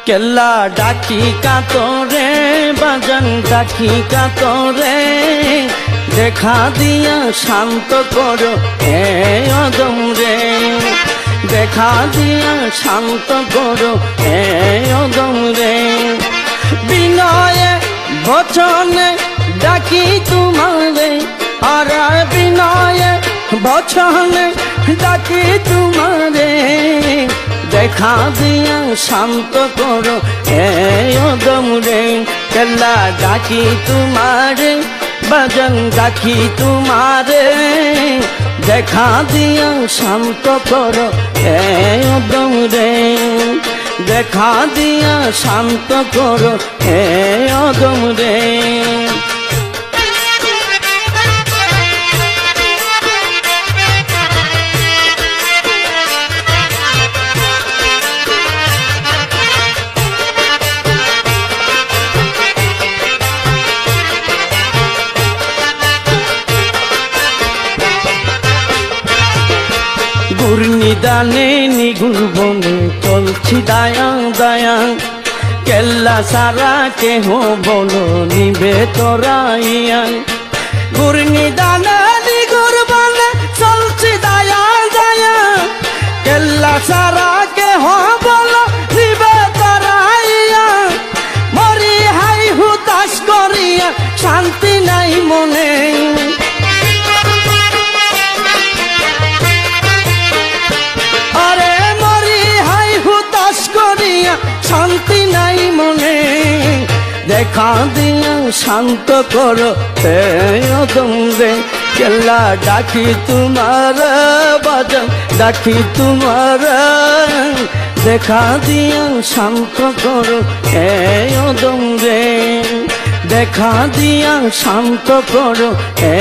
কেল্লা ডাকি কাতরে বাজান ডাকি কাতরে দেখা দিয়া শান্ত করো হে অদম রে দেখা দিয়া শান্ত করো হে অদম রে বিনয়ে বচনে ডাকি তোমারে আর বিনয়ে বচনে ডাকি তোমারে দেখা দিয়া শান্ত করো হে অদম রে কেল্লা ডাকি তোমারে বাজান ডাকি তোমারে দেখা দিয়া শান্ত করো হে অদম রে দেখা দিয়া শান্ত করো হে অদম রে নিদানে নিগুর বনে চলছি দায়া দায়া কেল্লা সারা কেহ বলো নিবে তোরাইয়া গুর নিদানে নিগুর বনে চলছি দায়া দায়া কেল্লা সারা কেহ বলো নিবে তোরাইয়া মরি হাই হুতাশ করিয়া শান্তি নাই মনে শান্তি নাই মনে দেখা দিয়া শান্ত করো হে অদম রে কেল্লা ডাকি তোমার বাজান ডাকি তোমার দেখা দিয়া শান্ত করো হে অদম রে দেখা দিয়া শান্ত করো হে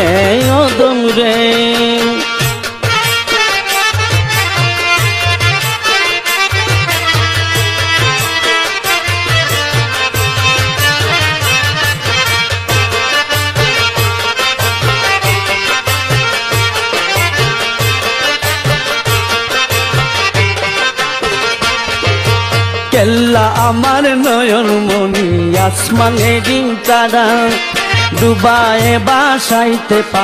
অদম রে কেল্লা আমার নয়ন মনি আসমানে দিন তারা ডুবায়ে বাসাইতে পারে।